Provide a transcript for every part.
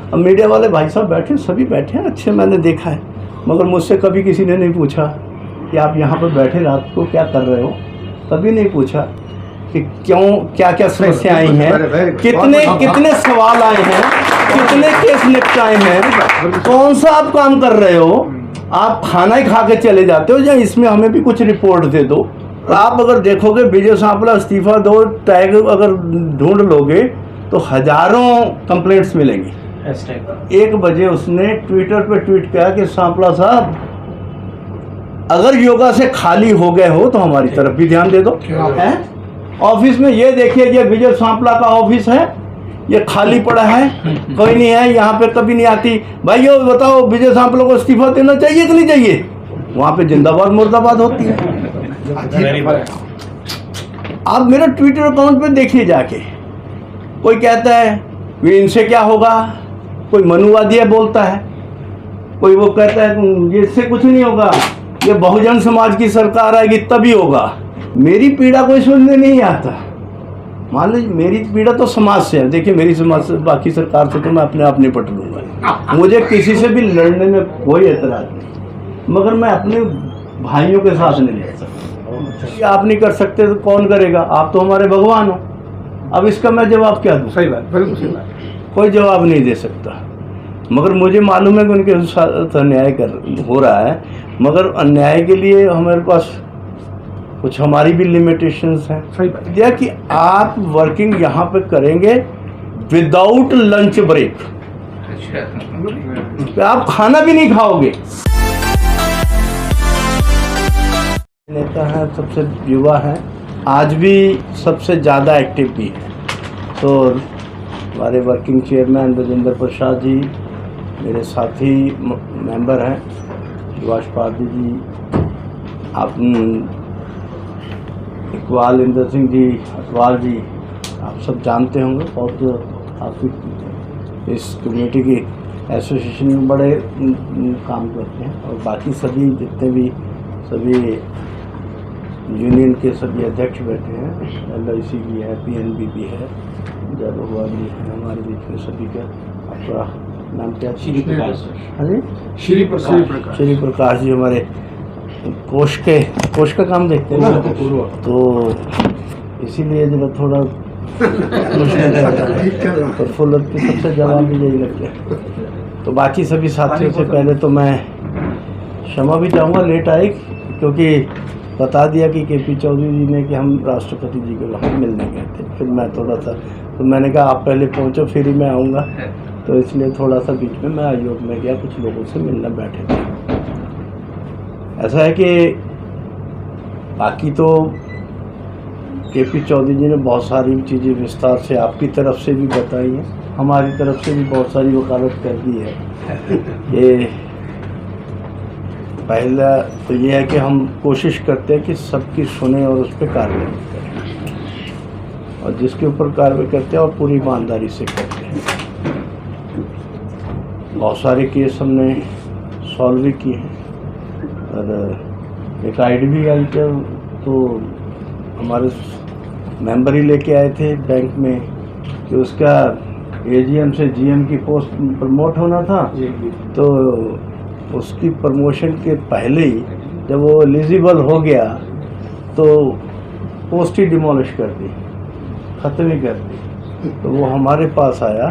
अब मीडिया वाले भाई साहब बैठे, सभी बैठे हैं अच्छे, मैंने देखा है, मगर मुझसे कभी किसी ने नहीं पूछा कि आप यहाँ पर बैठे रात को क्या कर रहे हो, कभी नहीं पूछा कि क्यों, क्या क्या समस्या आई हैं, कितने सवाल आए हैं, कितने केस निपटाए हैं, कौन सा आप काम कर रहे हो, आप खाना ही खा के चले जाते हो या इसमें हमें भी कुछ रिपोर्ट दे दो। आप अगर देखोगे विजय सांपला इस्तीफा दो टैग अगर ढूंढ लोगे तो हजारों कंप्लेंट्स मिलेंगी। 1 बजे उसने ट्विटर पे ट्वीट किया कि सांपला साहब अगर योगा से खाली हो गए हो तो हमारी तरफ भी ध्यान दे दो। ऑफिस में ये देखिए, ये विजय सांपला का ऑफिस है, ये खाली पड़ा है, कोई नहीं है यहाँ पे, कभी नहीं आती। भाइयों बताओ विजय सांपला को इस्तीफा देना चाहिए कि नहीं चाहिए? वहाँ पे जिंदाबाद मुर्दाबाद होती है। आप मेरा ट्विटर अकाउंट पे देखिए जाके, कोई कहता है ये इनसे क्या होगा, कोई मनुवादी बोलता है, कोई वो कहता है ये इससे कुछ नहीं होगा, ये बहुजन समाज की सरकार आएगी तभी होगा। मेरी पीड़ा कोई सुनने नहीं आता। मान लीजिए मेरी पीड़ा तो समाज से है, देखिए मेरी समाज से, बाकी सरकार से तो मैं अपने आप निपट लूँगा, मुझे किसी से भी लड़ने में कोई एतराज़ नहीं, मगर मैं अपने भाइयों के साथ नहीं लड़ सकता। आप नहीं कर सकते तो कौन करेगा? आप तो हमारे भगवान हो। अब इसका मैं जवाब क्या दूँ? सही बात, बिल्कुल सही बात। कोई जवाब नहीं दे सकता, मगर मुझे मालूम है कि उनके साथ अन्याय हो रहा है, मगर अन्याय के लिए हमारे पास कुछ हमारी भी लिमिटेशंस हैं। सही बात है कि आप वर्किंग यहाँ पे करेंगे विदाउट लंच ब्रेक, तो आप खाना भी नहीं खाओगे। नेता है, सबसे युवा है, आज भी सबसे ज़्यादा एक्टिव भी है। तो हमारे वर्किंग चेयरमैन राजेंद्र प्रसाद जी, मेरे साथी मेंबर हैं सुभाष पारदी जी, आप इकबाल इंद्र सिंह जी, अटवाल जी, आप सब जानते होंगे, बहुत आप इस कम्युनिटी की एसोसिएशन में बड़े काम करते हैं। और बाकी सभी जितने भी सभी यूनियन के सभी अध्यक्ष बैठे हैं, LIC भी है, PNB भी है, जादोवा भी है हमारे बीच में सभी का। आपका नाम क्या? श्री प्रकाश। हाँ जी, श्री प्रकाश जी हमारे कोष का काम देखते हैं ना, तो इसीलिए जरा थोड़ा प्रफुल्ल की सबसे जवाब भी यही लगता है। तो बाकी सभी साथियों से पहले तो मैं क्षमा भी चाहूँगा, लेट आए, क्योंकि बता दिया कि KP चौधरी जी ने कि हम राष्ट्रपति जी के वहाँ मिलने गए थे। फिर मैं थोड़ा सा, तो मैंने कहा आप पहले पहुँचो फिर ही मैं आऊँगा, तो इसलिए थोड़ा सा बीच में मैं आयोग में गया, कुछ लोगों से मिलना बैठे थे। ऐसा है कि बाकी तो KP चौधरी जी ने बहुत सारी चीज़ें विस्तार से आपकी तरफ से भी बताई हैं, हमारी तरफ से भी बहुत सारी वकालत कर दी है। ये पहला तो ये है कि हम कोशिश करते हैं कि सबकी सुने और उस पर कार्रवाई करें, और जिसके ऊपर कार्रवाई करते हैं और पूरी ईमानदारी से करते हैं। बहुत सारे केस हमने सॉल्व भी किए हैं, और एक आईडी भी आई थी, तो हमारे मेंबर ही लेके आए थे बैंक में कि उसका AGM से GM की पोस्ट प्रमोट होना था, तो उसकी प्रमोशन के पहले ही जब वो एलिजिबल हो गया तो पोस्ट ही डिमोलिश कर दी, ख़त्म ही कर दी। तो वो हमारे पास आया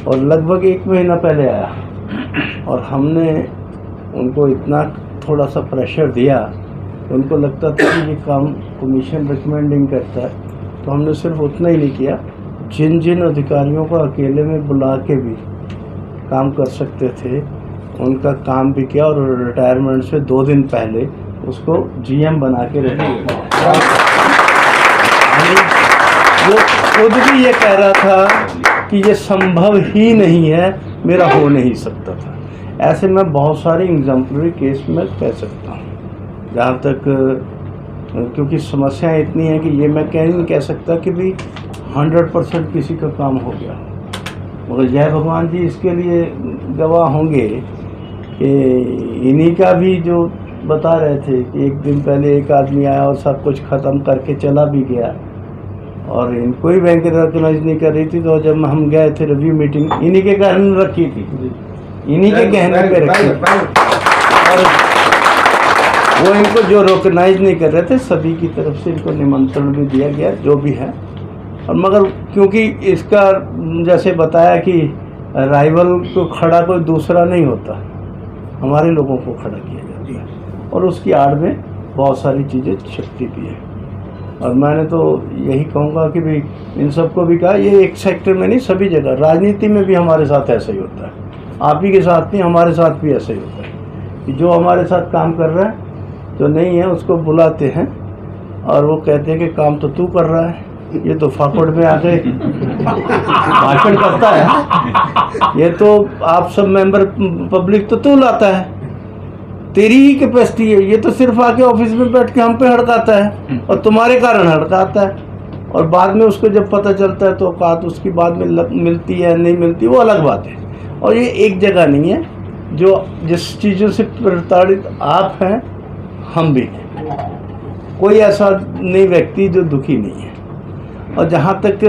और लगभग 1 महीना पहले आया, और हमने उनको इतना थोड़ा सा प्रेशर दिया, उनको लगता था कि ये काम कमीशन रिकमेंडिंग करता है, तो हमने सिर्फ उतना ही नहीं किया, जिन जिन अधिकारियों को अकेले में बुला के भी काम कर सकते थे उनका काम भी किया, और रिटायरमेंट से 2 दिन पहले उसको GM बना के रखा। वो खुद भी ये कह रहा था कि ये संभव ही नहीं है, मेरा हो नहीं सकता था। ऐसे मैं बहुत सारे एग्जाम्पलरी केस में कह सकता हूँ, जहाँ तक क्योंकि समस्याएं इतनी हैं कि ये मैं नहीं कह सकता कि भी 100% किसी का काम हो गया, मगर जय भगवान जी इसके लिए गवाह होंगे कि इन्हीं का भी जो बता रहे थे कि एक दिन पहले एक आदमी आया और सब कुछ ख़त्म करके चला भी गया, और इनको ही बैंक रिकॉग्नाइज नहीं कर रही थी। तो जब हम गए थे रिव्यू मीटिंग, इन्हीं के कारण रखी थी, इन्हीं के कहने पे रखी थी, और वो इनको जो रिकॉग्नाइज नहीं कर रहे थे, सभी की तरफ से इनको निमंत्रण भी दिया गया जो भी है। और मगर क्योंकि इसका जैसे बताया कि राइवल को खड़ा कोई दूसरा नहीं होता, हमारे लोगों को खड़ा किया जाता है, और उसकी आड़ में बहुत सारी चीज़ें छिपती भी है। और मैंने तो यही कहूँगा कि भाई इन सबको भी कहा, ये एक सेक्टर में नहीं, सभी जगह, राजनीति में भी हमारे साथ ऐसा ही होता है। आप ही के साथ नहीं, हमारे साथ भी ऐसा ही होता है कि जो हमारे साथ काम कर रहा है, जो नहीं है उसको बुलाते हैं और वो कहते हैं कि काम तो तू कर रहा है, ये तो फाकोड़ में आके भाषण करता है, ये तो आप सब मेंबर पब्लिक तो तू लाता है, तेरी ही कैपेसिटी है, ये तो सिर्फ आके ऑफिस में बैठ के हम पे हड़काता है और तुम्हारे कारण हड़काता है। और बाद में उसको जब पता चलता है तो औकात उसकी बाद में मिलती है नहीं मिलती, वो अलग बात है। और ये एक जगह नहीं है, जो जिस चीज़ों से प्रताड़ित आप हैं हम भी हैं, कोई ऐसा नहीं व्यक्ति जो दुखी नहीं है। और जहाँ तक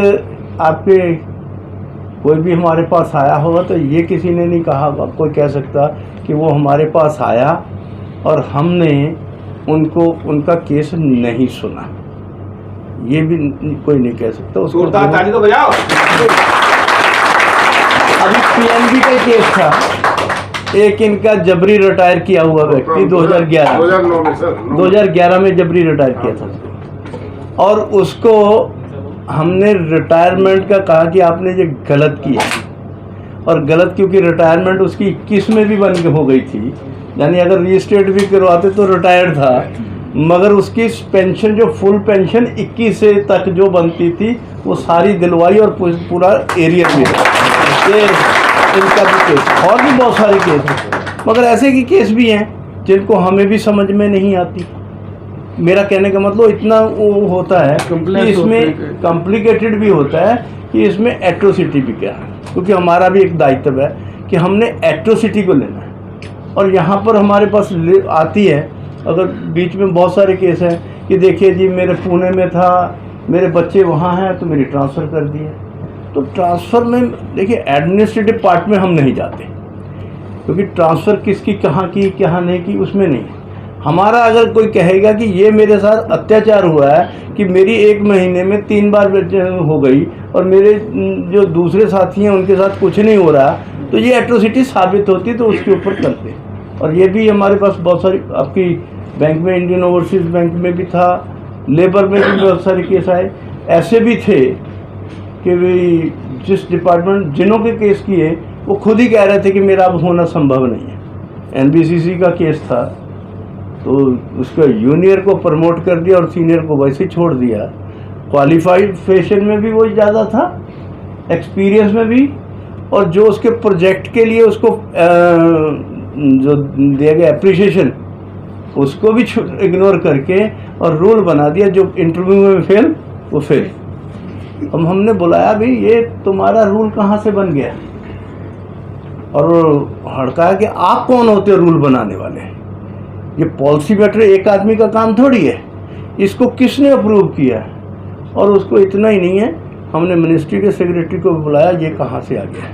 आपके कोई भी हमारे पास आया होगा तो ये किसी ने नहीं कहा होगा, कोई कह सकता कि वो हमारे पास आया और हमने उनको उनका केस नहीं सुना, ये भी कोई नहीं कह सकता। उसको ताली तो बजाओ। अभी पीएनबी का केस था, एक इनका जबरी रिटायर किया हुआ व्यक्ति 2011 में जबरी रिटायर किया था, और उसको हमने रिटायरमेंट का कहा कि आपने ये गलत किया, और गलत क्योंकि रिटायरमेंट उसकी 21 में भी बंद हो गई थी, यानी अगर रीस्टेट भी करवाते तो रिटायर्ड था, मगर उसकी पेंशन जो फुल पेंशन 21 से तक जो बनती थी वो सारी दिलवाई और पूरा एरिया में। ये इनका भी केस, और भी बहुत सारे केस हैं, मगर ऐसे की केस भी हैं जिनको हमें भी समझ में नहीं आती। मेरा कहने का मतलब इतना वो होता है कि इसमें कॉम्प्लिकेटेड भी होता है कि इसमें एट्रोसिटी भी क्या है, क्योंकि हमारा भी एक दायित्व है कि हमने एट्रोसिटी को लेना है। और यहाँ पर हमारे पास आती है, अगर बीच में बहुत सारे केस हैं कि देखिए जी मेरे पुणे में था, मेरे बच्चे वहाँ हैं तो मेरी ट्रांसफ़र कर दी है। तो ट्रांसफ़र में देखिए एडमिनिस्ट्रेटिव पार्ट में हम नहीं जाते, क्योंकि ट्रांसफ़र किसकी कहाँ की कहाँ नहीं की उसमें नहीं। हमारा अगर कोई कहेगा कि ये मेरे साथ अत्याचार हुआ है कि मेरी 1 महीने में 3 बार हो गई और मेरे जो दूसरे साथी हैं उनके साथ कुछ नहीं हो रहा, तो ये एट्रोसिटी साबित होती, तो उसके ऊपर करते। और ये भी हमारे पास बहुत सारी, आपकी बैंक में, इंडियन ओवरसीज़ बैंक में भी था, लेबर में भी बहुत सारे केस आए। ऐसे भी थे कि भाई जिस डिपार्टमेंट जिन्हों के केस किए वो खुद ही कह रहे थे कि मेरा अब होना संभव नहीं है। एनबीसीसी का केस था तो उसका जूनियर को प्रमोट कर दिया और सीनियर को वैसे ही छोड़ दिया। क्वालिफिकेशन में भी वही ज़्यादा था, एक्सपीरियंस में भी, और जो उसके प्रोजेक्ट के लिए उसको जो दिया गया एप्रिसिएशन उसको भी इग्नोर करके और रूल बना दिया, जो इंटरव्यू में फेल वो फेल। अब हमने बुलाया भी, ये तुम्हारा रूल कहाँ से बन गया, और हड़काया कि आप कौन होते हो रूल बनाने वाले, ये पॉलिसी मैटर एक आदमी का काम थोड़ी है, इसको किसने अप्रूव किया। और उसको इतना ही नहीं है, हमने मिनिस्ट्री के सेक्रेटरी को बुलाया, ये कहाँ से आ गया है,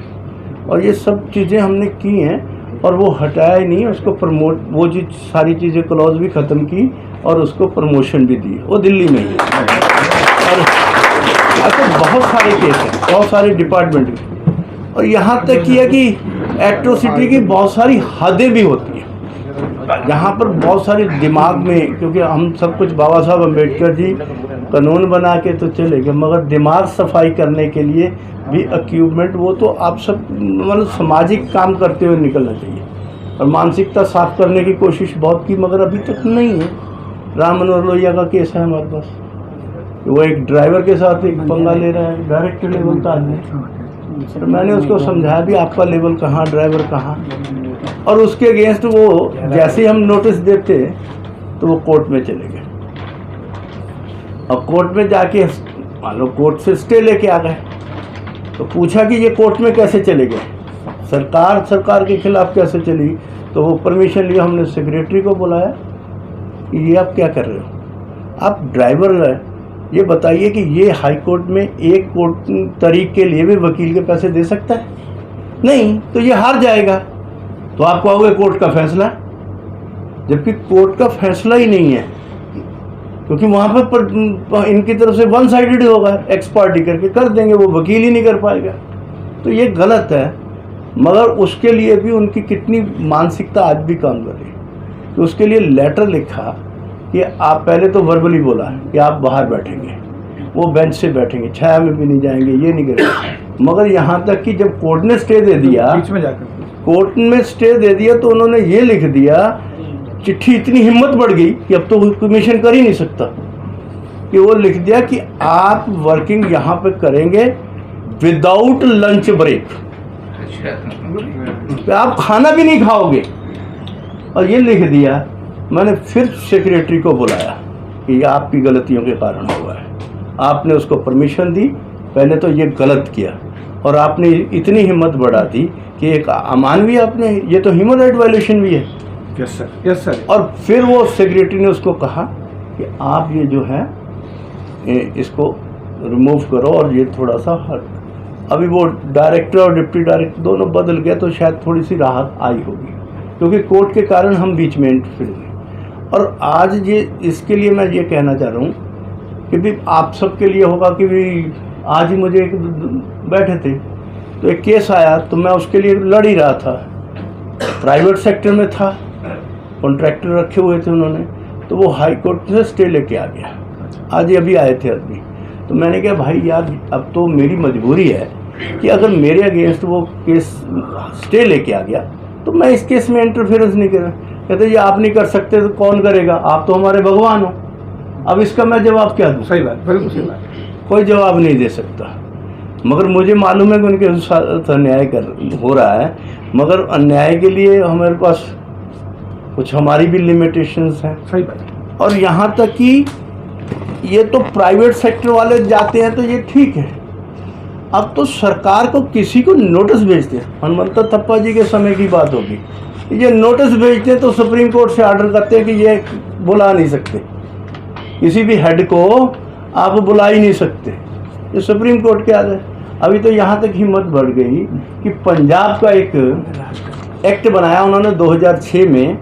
और ये सब चीज़ें हमने की हैं, और वो हटाया ही नहीं, उसको प्रमोट, वो जी सारी चीज़ें क्लॉज भी ख़त्म की और उसको प्रमोशन भी दी, वो दिल्ली में ही है। और ऐसे बहुत सारे केस हैं, बहुत सारे डिपार्टमेंट की, और यहाँ तक किया कि एट्रोसिटी की बहुत सारी हदें भी होती हैं। यहाँ पर बहुत सारे दिमाग में, क्योंकि हम सब कुछ बाबा साहब अम्बेडकर जी कानून बना के तो चले गए, मगर दिमाग सफाई करने के लिए भी इक्विपमेंट, वो तो आप सब मतलब सामाजिक काम करते हुए निकलना चाहिए। और मानसिकता साफ करने की कोशिश बहुत की, मगर अभी तक नहीं है। राम मनोहर लोहिया का केस है हमारे पास, वो एक ड्राइवर के साथ एक पंगा ले रहा है, डायरेक्टर लेवल का आदमी। तो मैंने उसको समझाया भी आपका लेवल कहाँ, ड्राइवर कहाँ, और उसके अगेंस्ट वो जैसे ही हम नोटिस देते तो वो कोर्ट में चले गए। अब कोर्ट में जाके मान लो कोर्ट से स्टे लेके आ गए, तो पूछा कि ये कोर्ट में कैसे चले गए, सरकार के खिलाफ कैसे चली। तो वो परमिशन लिया, हमने सेक्रेटरी को बुलाया कि ये आप क्या कर रहे हो, आप ड्राइवर है ये बताइए कि ये हाई कोर्ट में एक कोर्ट तारीख के लिए भी वकील के पैसे दे सकता है? नहीं, तो ये हार जाएगा। तो आप कहोगे कोर्ट का फैसला, जबकि कोर्ट का फैसला ही नहीं है, क्योंकि वहाँ पर इनकी तरफ से वन साइडेड होगा, एक्स पार्टी करके कर देंगे, वो वकील ही नहीं कर पाएगा। तो ये गलत है। मगर उसके लिए भी उनकी कितनी मानसिकता आज भी काम कर रही है। तो उसके लिए लेटर लिखा कि आप पहले तो वर्बली बोला कि आप बाहर बैठेंगे, वो बेंच से बैठेंगे, छाया में भी नहीं जाएंगे, ये नहीं करेंगे। मगर यहाँ तक कि जब कोर्ट ने स्टे दे दिया, बीच में जाकर कोर्ट में स्टे दे दिया, तो उन्होंने ये लिख दिया, चिट्ठी इतनी हिम्मत बढ़ गई कि अब तो कमीशन कर ही नहीं सकता, कि वो लिख दिया कि आप वर्किंग यहाँ पे करेंगे विदाउट लंच ब्रेक, आप खाना भी नहीं खाओगे। और ये लिख दिया। मैंने फिर सेक्रेटरी को बुलाया कि ये आपकी गलतियों के कारण हुआ है, आपने उसको परमिशन दी, पहले तो ये गलत किया, और आपने इतनी हिम्मत बढ़ा दी कि एक अमानवीय, आपने, ये तो ह्यूमन राइट वायलेशन भी है। Yes sir, yes sir. और फिर वो सेक्रेटरी ने उसको कहा कि आप ये जो है इसको रिमूव करो, और ये थोड़ा सा हट। अभी वो डायरेक्टर और डिप्टी डायरेक्टर दोनों बदल गए, तो शायद थोड़ी सी राहत आई होगी, क्योंकि कोर्ट के कारण हम बीच में इंटरफेयर हुए। और आज ये, इसके लिए मैं ये कहना चाह रहा हूँ कि भी आप सबके लिए होगा कि भी आज ही मुझे एक बैठे थे तो एक केस आया, तो मैं उसके लिए लड़ ही रहा था। प्राइवेट सेक्टर में था, कॉन्ट्रैक्टर रखे हुए थे उन्होंने, तो वो हाई कोर्ट से स्टे लेके आ गया। आज ही अभी आए थे आदमी, तो मैंने कहा भाई यार, अब तो मेरी मजबूरी है कि अगर मेरे अगेंस्ट वो केस स्टे लेके आ गया तो मैं इस केस में इंटरफेरेंस नहीं करूँ। कहते ये आप नहीं कर सकते तो कौन करेगा, आप तो हमारे भगवान हो। अब इसका मैं जवाब क्या दूँ? सही बात, बिल्कुल सही बात। कोई जवाब नहीं दे सकता। मगर मुझे मालूम है कि उनके साथ अन्याय हो रहा है, मगर अन्याय के लिए हमारे पास कुछ हमारी भी लिमिटेशंस हैं। सही बात। और यहाँ तक कि ये तो प्राइवेट सेक्टर वाले जाते हैं तो ये ठीक है, अब तो सरकार को किसी को नोटिस भेजते हैं। हनुमंता थप्पा जी के समय की बात होगी, ये नोटिस भेजते हैं तो सुप्रीम कोर्ट से ऑर्डर करते हैं कि ये बुला नहीं सकते, किसी भी हेड को आप बुला ही नहीं सकते, ये सुप्रीम कोर्ट के आदेश। अभी तो यहाँ तक हिम्मत बढ़ गई कि पंजाब का एक एक्ट बनाया उन्होंने 2006 में,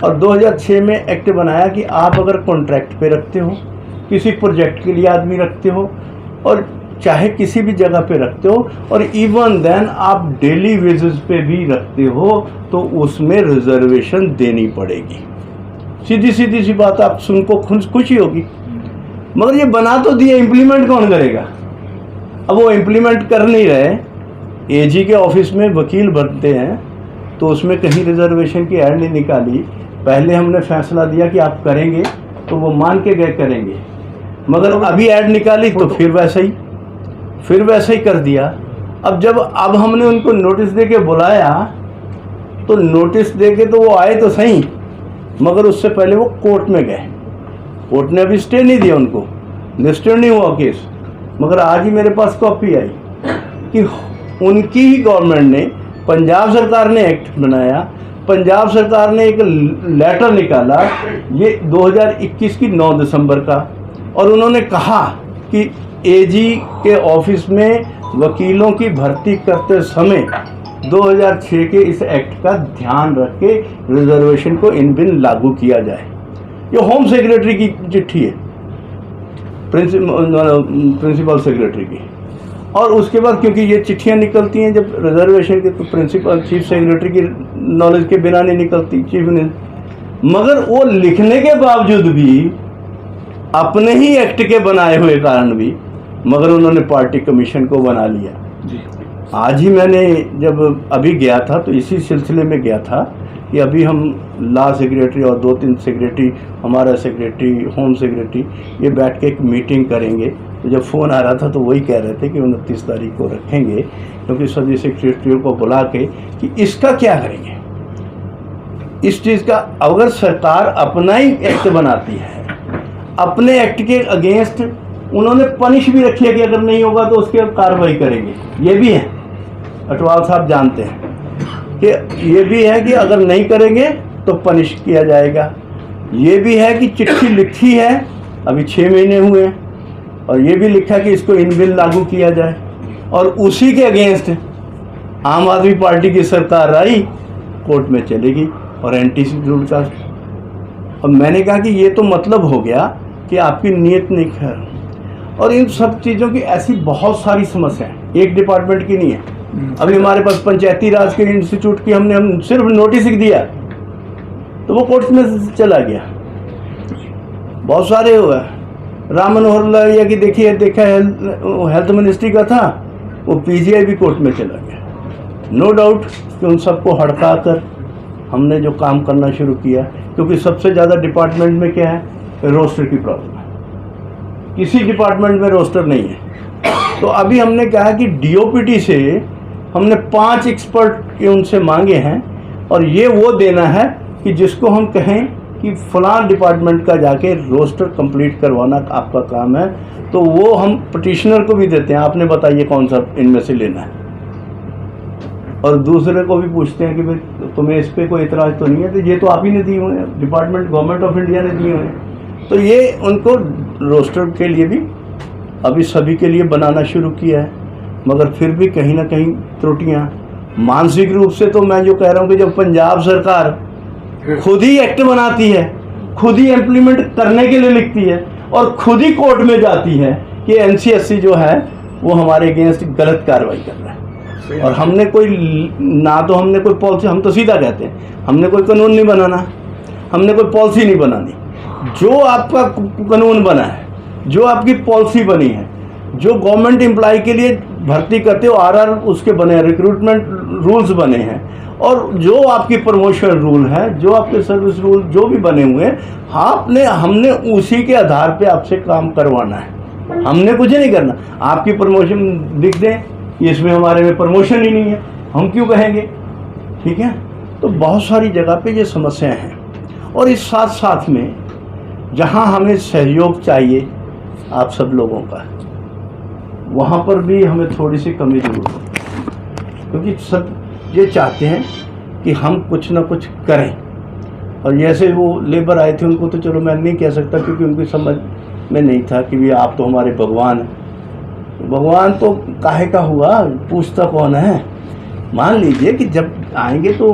और 2006 में एक्ट बनाया कि आप अगर कॉन्ट्रैक्ट पे रखते हो, किसी प्रोजेक्ट के लिए आदमी रखते हो, और चाहे किसी भी जगह पे रखते हो, और इवन देन आप डेली बेसिस पे भी रखते हो, तो उसमें रिजर्वेशन देनी पड़ेगी। सीधी सीधी सी बात, आप सुन को खुशी होगी। मगर ये बना तो दिया, इम्प्लीमेंट कौन करेगा? अब वो इम्प्लीमेंट कर नहीं रहे। एजी के ऑफिस में वकील बनते हैं, तो उसमें कहीं रिजर्वेशन की ऐड नहीं निकाली। पहले हमने फैसला दिया कि आप करेंगे, तो वो मान के गए करेंगे, मगर अभी ऐड निकाली तो फिर वैसा ही कर दिया। अब हमने उनको नोटिस दे के बुलाया, तो नोटिस दे के तो वो आए तो सही, मगर उससे पहले वो कोर्ट में गए। कोर्ट ने अभी स्टे नहीं दिया उनको, लिस्टेड नहीं हुआ केस, मगर आज ही मेरे पास कॉपी आई कि उनकी ही गवर्नमेंट ने, पंजाब सरकार ने एक्ट बनाया, पंजाब सरकार ने एक लेटर निकाला, ये 2021 की 9 दिसंबर का, और उन्होंने कहा कि एजी के ऑफिस में वकीलों की भर्ती करते समय 2006 के इस एक्ट का ध्यान रख के रिजर्वेशन को इन बिन लागू किया जाए। ये होम सेक्रेटरी की चिट्ठी है, प्रिंसिपल सेक्रेटरी की। और उसके बाद क्योंकि ये चिट्ठियां निकलती हैं जब रिजर्वेशन के, तो प्रिंसिपल चीफ सेक्रेटरी की नॉलेज के बिना नहीं निकलती, चीफ मिनिस्टर। मगर वो लिखने के बावजूद भी, अपने ही एक्ट के बनाए हुए कारण भी, मगर उन्होंने पार्टी कमीशन को बना लिया जी। आज ही मैंने जब अभी गया था, तो इसी सिलसिले में गया था कि अभी हम लॉ सेक्रेटरी और 2-3 सेक्रेटरी, हमारा सेक्रेटरी, होम सेक्रेटरी, ये बैठ के एक मीटिंग करेंगे। तो जब फ़ोन आ रहा था तो वही कह रहे थे कि 29 तारीख को रखेंगे, क्योंकि सभी सेक्रेटरियों को बुला के कि इसका क्या करेंगे, इस चीज़ का। अगर सरकार अपना ही एक्ट बनाती है, अपने एक्ट के अगेंस्ट उन्होंने पनिश भी रखी है कि अगर नहीं होगा तो उसके कार्रवाई करेंगे। ये भी है, अटवाल साहब जानते हैं कि ये भी है कि अगर नहीं करेंगे तो पनिश किया जाएगा। ये भी है कि चिट्ठी लिखी है, अभी 6 महीने हुए, और ये भी लिखा कि इसको इन बिल लागू किया जाए, और उसी के अगेंस्ट आम आदमी पार्टी की सरकार आई, कोर्ट में चलेगी और एंटी शेड्यूल कास्ट। और मैंने कहा कि ये तो मतलब हो गया कि आपकी नीयत नहीं खैर। और इन सब चीज़ों की ऐसी बहुत सारी समस्याएं, एक डिपार्टमेंट की नहीं है। अभी हमारे पास पंचायती राज के इंस्टीट्यूट की हम सिर्फ नोटिस दिया तो वो कोर्ट में चला गया। बहुत सारे हुआ, राम मनोहर लोहिया की देखिए, देखा हेल्थ मिनिस्ट्री का था, वो पीजीआई भी कोर्ट में चला गया। नो डाउट कि उन सबको हड़का कर हमने जो काम करना शुरू किया, क्योंकि सबसे ज़्यादा डिपार्टमेंट में क्या है, रोस्टर की प्रॉब्लम है। किसी डिपार्टमेंट में रोस्टर नहीं है। तो अभी हमने कहा कि डीओपीटी से हमने 5 एक्सपर्ट उनसे मांगे हैं, और ये वो देना है कि जिसको हम कहें कि फलां डिपार्टमेंट का जाके रोस्टर कंप्लीट करवाना आपका काम है, तो वो हम पटिशनर को भी देते हैं, आपने बताइए कौन सा इनमें से लेना है। और दूसरे को भी पूछते हैं कि भाई तुम्हें इस पर कोई इतराज़ तो नहीं है, तो ये तो आप ही ने दिए हुए हैं, डिपार्टमेंट गवर्नमेंट ऑफ इंडिया ने दिए हुए हैं। तो ये उनको रोस्टर के लिए भी अभी सभी के लिए बनाना शुरू किया है, मगर फिर भी कहीं ना कहीं त्रुटियाँ मानसिक रूप से। तो मैं जो कह रहा हूँ कि जब पंजाब सरकार खुद ही एक्ट बनाती है, खुद ही इम्प्लीमेंट करने के लिए लिखती है, और खुद ही कोर्ट में जाती है कि एनसीएससी जो है वो हमारे अगेंस्ट गलत कार्रवाई कर रहा है, और हमने कोई ना तो हमने कोई पॉलिसी, हम तो सीधा कहते हैं हमने कोई कानून नहीं बनाना, हमने कोई पॉलिसी नहीं बनानी। जो आपका कानून बना है, जो आपकी पॉलिसी बनी है, जो गवर्नमेंट एम्प्लॉय के लिए भर्ती करते हो आरआर उसके बने हैं, रिक्रूटमेंट रूल्स बने हैं, और जो आपकी प्रमोशन रूल है, जो आपके सर्विस रूल जो भी बने हुए हैं, हमने उसी के आधार पे आपसे काम करवाना है। हमने कुछ नहीं करना। आपकी प्रमोशन लिख दें, इसमें हमारे में प्रमोशन ही नहीं है, हम क्यों कहेंगे? ठीक है। तो बहुत सारी जगह पे ये समस्याएं हैं, और इस साथ साथ में जहां हमें सहयोग चाहिए आप सब लोगों का, वहाँ पर भी हमें थोड़ी सी कमी जरूर है, क्योंकि सब ये चाहते हैं कि हम कुछ ना कुछ करें। और जैसे वो लेबर आए थे, उनको तो चलो मैं नहीं कह सकता, क्योंकि उनकी समझ में नहीं था कि भी आप तो हमारे भगवान हैं। भगवान तो काहे का हुआ, पूछता कौन है। मान लीजिए कि जब आएंगे तो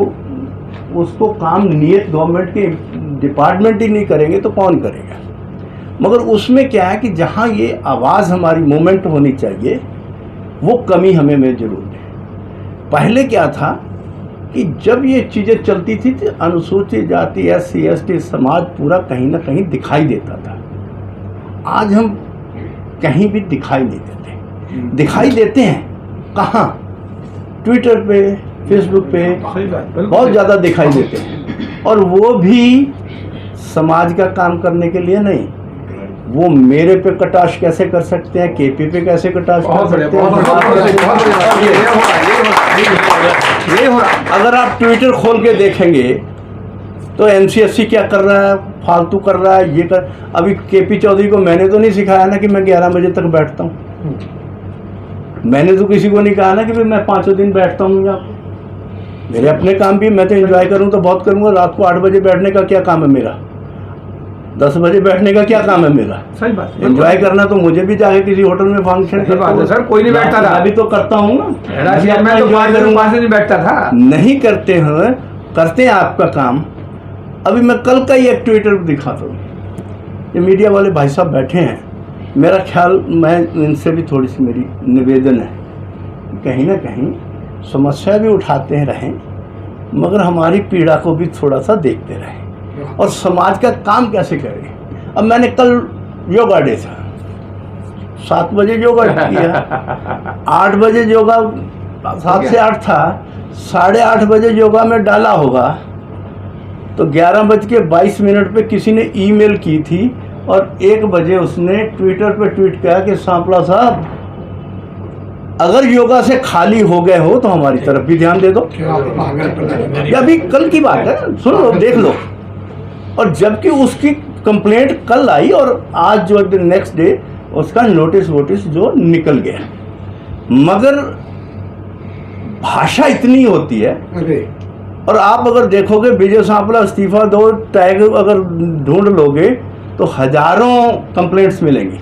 उसको काम नियत गवर्नमेंट के डिपार्टमेंट ही नहीं करेंगे तो कौन करेगा। मगर उसमें क्या है कि जहाँ ये आवाज़ हमारी मूवमेंट होनी चाहिए, वो कमी हमें में जरूर है। पहले क्या था कि जब ये चीज़ें चलती थी तो अनुसूचित जाति SC ST समाज पूरा कहीं ना कहीं दिखाई देता था। आज हम कहीं भी दिखाई नहीं देते। दिखाई देते हैं कहाँ? ट्विटर पे, फेसबुक पे बहुत ज़्यादा दिखाई देते हैं, और वो भी समाज का काम करने के लिए नहीं। वो मेरे पे कटाश कैसे कर सकते हैं, KP पे कैसे कटाश कर सकते हैं। अगर आप ट्विटर खोल के देखेंगे तो NCSC क्या कर रहा है, फालतू कर रहा है, ये कर। अभी KP चौधरी को मैंने तो नहीं सिखाया ना कि मैं 11 बजे तक बैठता हूँ। मैंने तो किसी को नहीं कहा ना कि मैं 5 दिन बैठता हूँ। मेरे अपने काम भी, मैं तो एंजॉय करूँ तो बहुत करूँगा। रात को 8 बजे बैठने का क्या काम है मेरा? 10 बजे बैठने का क्या काम है मेरा? सही बात। एंजॉय करना तो मुझे भी जाके किसी होटल में फंक्शन सर, कोई नहीं बैठता था। अभी तो करता हूँ ना, मैं तो 5 दिन नहीं बैठता था। नहीं करते हैं, करते हैं आपका काम। अभी मैं कल का ही एक ट्विटर दिखाता हूँ, ये मीडिया वाले भाई साहब बैठे हैं, मेरा ख्याल, मैं इनसे भी थोड़ी सी मेरी निवेदन है, कहीं ना कहीं समस्या भी उठाते रहें, मगर हमारी पीड़ा को भी थोड़ा सा देखते रहें, और समाज का काम कैसे करें। अब मैंने कल योगा डे था, 7 बजे योगा किया, 8 बजे योगा, 7 से 8 था, 8:30 बजे योगा में डाला होगा तो 11:22 पे किसी ने ईमेल की थी, और 1 बजे उसने ट्विटर पे ट्वीट किया कि सांपला साहब अगर योगा से खाली हो गए हो तो हमारी तरफ भी ध्यान दे दो। अभी कल की बात है, सुन लो, देख लो। और जबकि उसकी कंप्लेंट कल आई, और आज जो नेक्स्ट डे उसका नोटिस वोटिस जो निकल गया। मगर भाषा इतनी होती है, और आप अगर देखोगे विजय सांपला इस्तीफा दो टैग अगर ढूंढ लोगे तो हजारों कंप्लेंट्स मिलेंगी।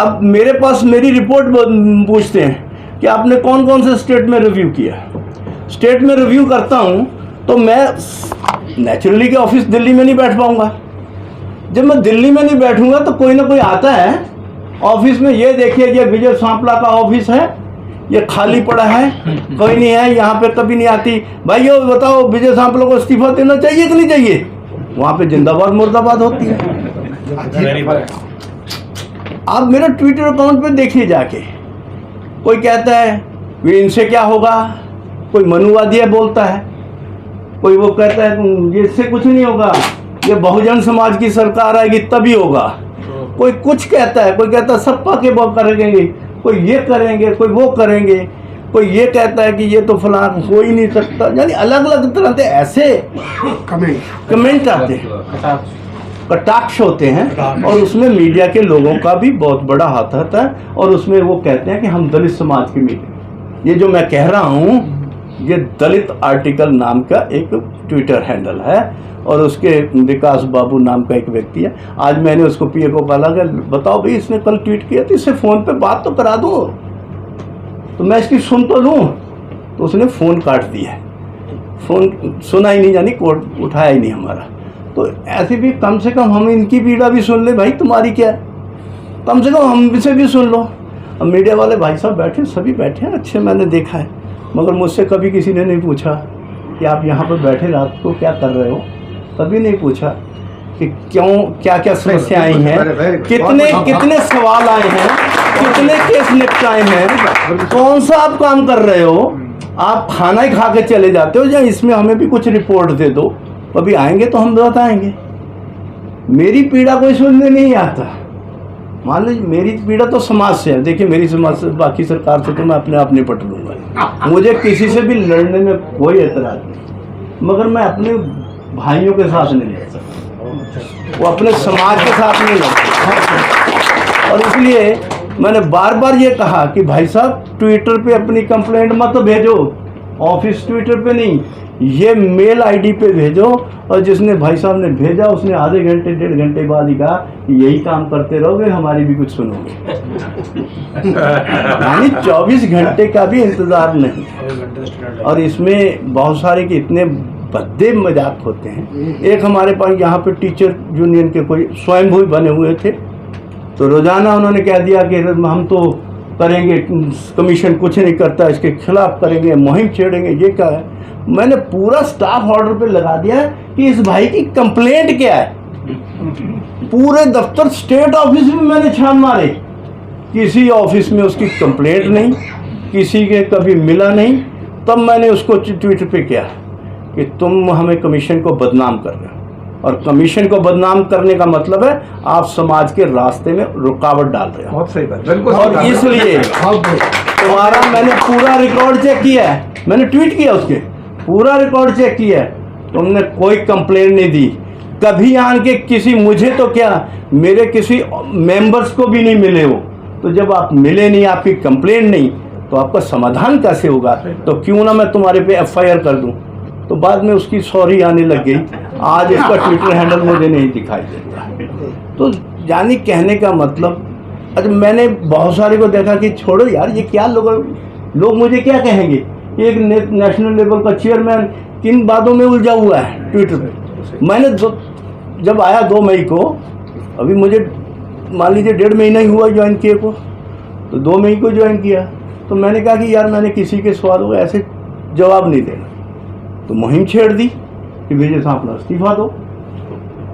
अब मेरे पास मेरी रिपोर्ट पूछते हैं कि आपने कौन कौन से स्टेट में रिव्यू किया। स्टेट में रिव्यू करता हूँ तो मैं नेचुरली के ऑफिस दिल्ली में नहीं बैठ पाऊँगा। जब मैं दिल्ली में नहीं बैठूंगा तो कोई ना कोई आता है ऑफिस में, ये देखिए ये विजय सांपला का ऑफिस है, ये खाली पड़ा है, कोई नहीं है यहाँ पे, कभी नहीं आती। भाइयों बताओ विजय सांपला को इस्तीफा देना चाहिए कि नहीं चाहिए? वहाँ पे जिंदाबाद मुर्दाबाद होती है। आप मेरा ट्विटर अकाउंट पे देखिए जाके, कोई कहता है कि इनसे क्या होगा, कोई मनुवादी है बोलता है, कोई वो कहता है इससे कुछ नहीं होगा, ये बहुजन समाज की सरकार आएगी तभी होगा। कोई कुछ कहता है, कोई कहता है सपा के वो करेंगे, कोई ये करेंगे, कोई वो करेंगे, कोई ये कहता है कि ये तो फलां हो ही नहीं सकता। यानी अलग अलग तरह के ऐसे कमेंट आते हैं, कटाक्ष होते हैं, और उसमें मीडिया के लोगों का भी बहुत बड़ा हाथ होता है। और उसमें वो कहते हैं कि हम दलित समाज के मीडिया, ये जो मैं कह रहा हूँ ये दलित आर्टिकल नाम का एक ट्विटर हैंडल है, और उसके विकास बाबू नाम का एक व्यक्ति है। आज मैंने उसको पीए को कहा कि बताओ भाई इसने कल ट्वीट किया तो इससे फ़ोन पे बात तो करा दूँ, तो मैं इसकी सुन तो लूँ। तो उसने फ़ोन काट दिया, फ़ोन सुना ही नहीं, यानी कोर्ट उठाया ही नहीं हमारा। तो ऐसे भी कम से कम हम इनकी पीड़ा भी सुन ले भाई, तुम्हारी क्या है, कम से कम हम इसे भी सुन लो। अब मीडिया वाले भाई साहब बैठे, सभी बैठे हैं अच्छे, मैंने देखा है, मगर मुझसे कभी किसी ने नहीं पूछा कि आप यहाँ पर बैठे रात को क्या कर रहे हो, कभी नहीं पूछा कि क्यों, क्या क्या समस्या आई हैं, कितने सवाल आए हैं, कितने केस निपटाए हैं, कौन सा आप काम कर रहे हो, आप खाना ही खा के चले जाते हो या इसमें हमें भी कुछ रिपोर्ट दे दो, कभी आएंगे तो हम बताएंगे। मेरी पीड़ा कोई सुनने नहीं आता। मान लीजिए मेरी पीड़ा तो समाज से है, देखिए मेरी समाज से, बाकी सरकार से तो मैं अपने आप निपट लूँगा, मुझे किसी से भी लड़ने में कोई एतराज़ नहीं, मगर मैं अपने भाइयों के साथ नहीं लड़ सकता, वो अपने समाज के साथ नहीं लड़ सकता। और इसलिए मैंने बार बार ये कहा कि भाई साहब ट्विटर पे अपनी कंप्लेंट मत भेजो, ऑफिस ट्विटर पे नहीं, ये मेल आईडी पे भेजो। और जिसने भाई साहब ने भेजा उसने आधे घंटे 1.5 घंटे बाद ही कहा कि यही काम करते रहोगे, हमारी भी कुछ सुनोगे। यानी 24 घंटे का भी इंतजार नहीं। और इसमें बहुत सारे के इतने भद्दे मजाक होते हैं। एक हमारे पास यहाँ पे टीचर यूनियन के कोई स्वयंभू बने हुए थे, तो रोजाना उन्होंने कह दिया कि हम तो करेंगे, कमीशन कुछ नहीं करता, इसके खिलाफ करेंगे, मुहिम छेड़ेंगे। ये क्या है? मैंने पूरा स्टाफ ऑर्डर पे लगा दिया कि इस भाई की कंप्लेंट क्या है। पूरे दफ्तर स्टेट ऑफिस में मैंने छान मारे, किसी ऑफिस में उसकी कंप्लेंट नहीं, किसी के कभी मिला नहीं। तब मैंने उसको ट्विटर पे किया कि तुम हमें कमीशन को बदनाम कर रहे हो, और कमीशन को बदनाम करने का मतलब है आप समाज के रास्ते में रुकावट डाल रहे हो। बहुत सही बात, बिल्कुल। और इसलिए तुम्हारा मैंने पूरा रिकॉर्ड चेक किया है, मैंने ट्वीट किया उसके, पूरा रिकॉर्ड चेक किया है, तुमने कोई कंप्लेंट नहीं दी कभी आन के किसी, मुझे तो क्या मेरे किसी मेंबर्स को भी नहीं मिले हो। तो जब आप मिले नहीं, आपकी कंप्लेंट नहीं, तो आपका समाधान कैसे होगा? तो क्यों ना मैं तुम्हारे पे FIR कर दूं। तो बाद में उसकी सॉरी आने लग गई, आज इसका ट्विटर हैंडल मुझे नहीं दिखाई देता। तो यानी कहने का मतलब, अच्छा मैंने बहुत सारे को देखा कि छोड़ो यार ये क्या, लोग मुझे क्या कहेंगे। एक नेशनल लेवल का चेयरमैन किन बातों में उलझा हुआ है ट्विटर पे। मैंने जब आया 2 मई को, अभी मुझे मान लीजिए 1.5 महीना ही हुआ ज्वाइन किए को, तो 2 मई को ज्वाइन किया। तो मैंने कहा कि यार मैंने किसी के सवालों का ऐसे जवाब नहीं देना, तो मुहिम छेड़ दी कि विजय सांपला इस्तीफा दो।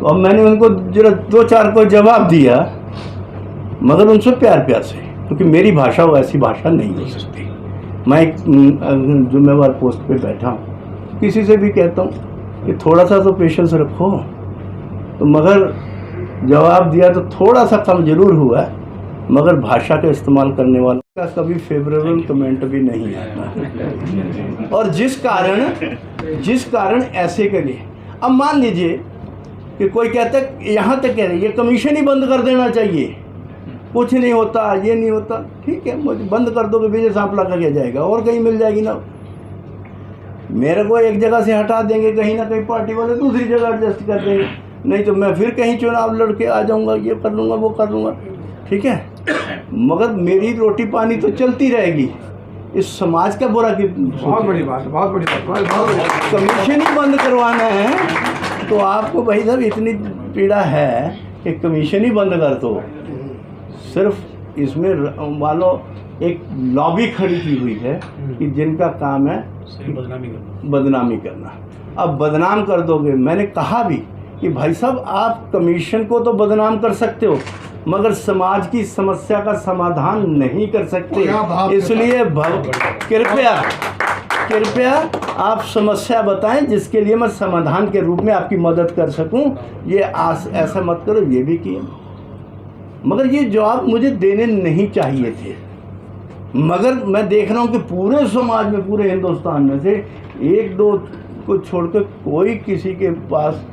तो अब मैंने उनको जरा 2-4 को जवाब दिया, मगर उनसे प्यार से, क्योंकि मेरी भाषा वैसी भाषा नहीं हो सकती। मैं एक जिम्मेवार पोस्ट पे बैठा हूँ, किसी से भी कहता हूँ कि थोड़ा सा तो पेशेंस रखो। तो मगर जवाब दिया तो थोड़ा सा कम जरूर हुआ, मगर भाषा का इस्तेमाल करने वालों का कभी फेवरेबल कमेंट भी नहीं आता। और जिस कारण ऐसे करिए। अब मान लीजिए कि कोई कहता है, यहाँ तक कह रहे ये कमीशन ही बंद कर देना चाहिए, कुछ नहीं होता, ये नहीं होता। ठीक है, मुझे बंद कर दो कि विजय सांपला का क्या जाएगा, और कहीं मिल जाएगी ना। मेरे को एक जगह से हटा देंगे, कहीं ना कहीं पार्टी वाले दूसरी जगह एडजस्ट कर देंगे, नहीं तो मैं फिर कहीं चुनाव लड़ के आ जाऊंगा, ये कर लूँगा, वो कर लूँगा। ठीक है। मगर मेरी रोटी पानी तो चलती रहेगी, इस समाज का बुरा की बहुत बड़ी बात, बहुत बड़ी बात, बहुत बड़ी बात। कमीशन ही बंद करवाना है तो आपको भाई साहब इतनी पीड़ा है कि कमीशन ही बंद कर दो। सिर्फ इसमें वालों एक लॉबी खड़ी की हुई है कि जिनका काम है बदनामी करना। अब बदनाम कर दोगे, मैंने कहा भी कि भाई साहब आप कमीशन को तो बदनाम कर सकते हो मगर समाज की समस्या का समाधान नहीं कर सकते, इसलिए कृपया आप समस्या बताएं जिसके लिए मैं समाधान के रूप में आपकी मदद कर सकूं। ये ऐसा मत करो, ये भी किया मगर ये जवाब मुझे देने नहीं चाहिए थे। मगर मैं देख रहा हूं कि पूरे समाज में, पूरे हिंदुस्तान में से एक दो को छोड़कर कोई किसी के पास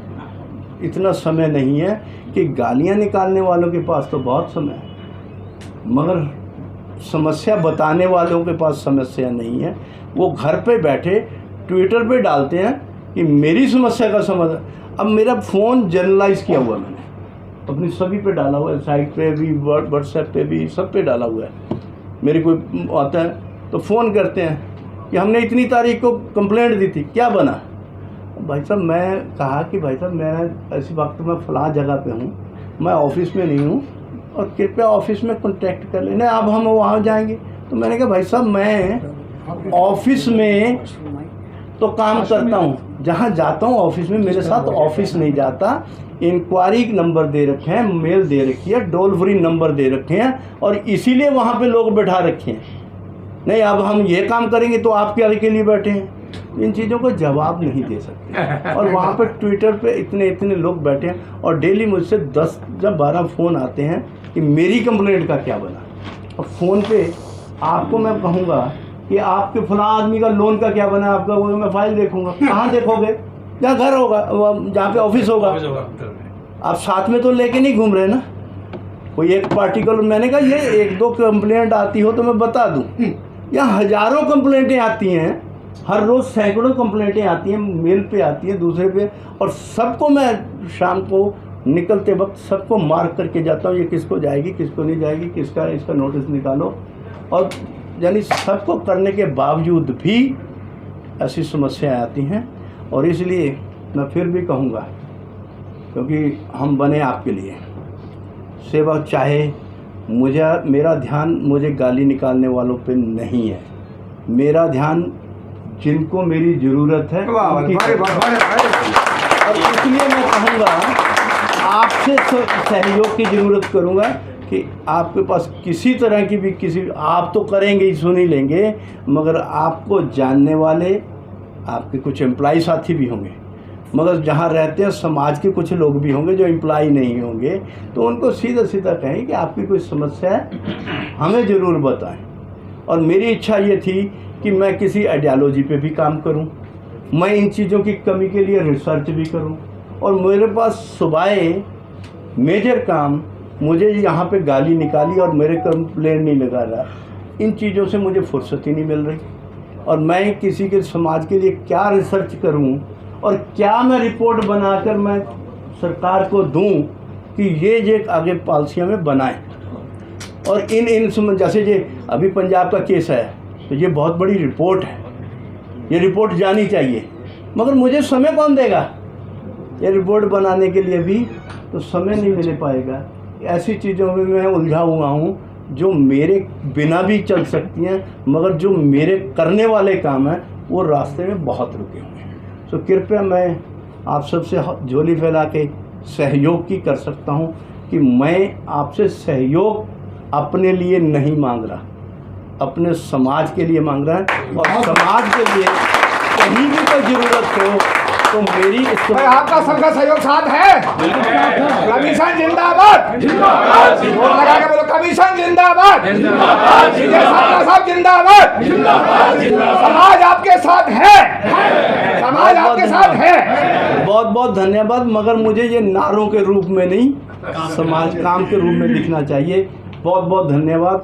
इतना समय नहीं है कि गालियां निकालने वालों के पास तो बहुत समय है मगर समस्या बताने वालों के पास समस्या नहीं है। वो घर पे बैठे ट्विटर पे डालते हैं कि मेरी समस्या का समाधान। अब मेरा फ़ोन जर्नलाइज किया हुआ मैंने अपनी सभी पे डाला हुआ है, साइट पे भी, व्हाट्सएप पे भी, सब पे डाला हुआ है। मेरे कोई आता है तो फ़ोन करते हैं कि हमने इतनी तारीख को कंप्लेंट दी थी, क्या बना? भाई साहब मैं कहा कि भाई साहब मैं ऐसी वक्त में फ़लाँ जगह पे हूँ, मैं ऑफिस में नहीं हूँ और कृपया ऑफिस में कॉन्टैक्ट कर लेना, अब हम वहाँ जाएंगे। तो मैंने कहा भाई साहब मैं ऑफिस में तो काम करता हूँ, जहाँ जाता हूँ ऑफिस में, मेरे साथ ऑफिस नहीं जाता। इंक्वायरी नंबर दे रखे हैं, मेल दे रखी है, टोल फ्री नंबर दे रखे हैं और इसीलिए वहाँ पे लोग बैठा रखे हैं। नहीं अब हम ये काम करेंगे तो आप क्या के लिए बैठे हैं? इन चीज़ों को जवाब नहीं दे सकते। और वहाँ पर ट्विटर पे इतने लोग बैठे हैं और डेली मुझसे 10 या 12 फ़ोन आते हैं कि मेरी कंप्लेंट का क्या बना। और फ़ोन पे आपको मैं कहूँगा कि आपके फलां आदमी का लोन का क्या बना, आपका वो मैं फाइल देखूँगा। कहाँ देखोगे? जहाँ घर होगा, जहाँ पे ऑफिस होगा। आप साथ में तो लेके नहीं घूम रहे ना। कोई एक पार्टिकुलर, मैंने कहा ये एक दो कंप्लेंट आती हो तो मैं बता दूँ, यहाँ हज़ारों कंप्लेंटें आती हैं, हर रोज़ सैकड़ों कंप्लेंटें आती हैं, मेल पे आती हैं, दूसरे पे, और सबको मैं शाम को निकलते वक्त सबको मार्क करके जाता हूँ, ये किसको जाएगी, किसको नहीं जाएगी, किसका इसका नोटिस निकालो। और यानी सबको करने के बावजूद भी ऐसी समस्याएं आती हैं। और इसलिए मैं फिर भी कहूँगा, क्योंकि हम बने आपके लिए, सेवा चाहे मेरा ध्यान मुझे गाली निकालने वालों पे नहीं है, मेरा ध्यान जिनको मेरी ज़रूरत है और इसलिए मैं कहूँगा आपसे सहयोग की ज़रूरत करूँगा कि आपके पास किसी तरह की भी आप तो करेंगे ही, सुन ही लेंगे, मगर आपको जानने वाले आपके कुछ एम्प्लॉय साथी भी होंगे, मगर जहाँ रहते हैं समाज के कुछ लोग भी होंगे जो एम्प्लॉय नहीं होंगे, तो उनको सीधा सीधा कहें कि आपकी कोई समस्या है हमें ज़रूर बताएं। और मेरी इच्छा ये थी कि मैं किसी आइडियोलॉजी पे भी काम करूं, मैं इन चीज़ों की कमी के लिए रिसर्च भी करूं, और मेरे पास सुबह मेजर काम, मुझे यहाँ पे गाली निकाली और मेरे कंप्लेंट नहीं लगा रहा, इन चीज़ों से मुझे फुर्सत ही नहीं मिल रही। और मैं किसी के समाज के लिए क्या रिसर्च करूं और क्या मैं रिपोर्ट बनाकर मैं सरकार को दूं कि ये आगे पॉलिसियाँ में बनाएं। और इन जैसे ये अभी पंजाब का केस है तो ये बहुत बड़ी रिपोर्ट है, ये रिपोर्ट जानी चाहिए, मगर मुझे समय कौन देगा? ये रिपोर्ट बनाने के लिए भी तो समय नहीं मिल पाएगा। ऐसी चीज़ों में मैं उलझा हुआ हूँ जो मेरे बिना भी चल सकती हैं, मगर जो मेरे करने वाले काम हैं वो रास्ते में बहुत रुके हुए हैं। तो कृपया मैं आप सबसे झोली फैला के सहयोग की कर सकता हूँ कि मैं आपसे सहयोग अपने लिए नहीं मांग रहा, अपने समाज के लिए मांग रहा है। और समाज के लिए कहीं भी कोई ज़रूरत हो तो मेरी आपका सबका सहयोग साथ है। कमीशन जिंदाबाद, जोर लगा के बोलो कमीशन जिंदाबाद, साहब जिंदाबाद। समाज आपके साथ है, समाज आपके साथ है। बहुत बहुत धन्यवाद, मगर मुझे ये नारों के रूप में नहीं, समाज काम के रूप में दिखना चाहिए। बहुत बहुत धन्यवाद।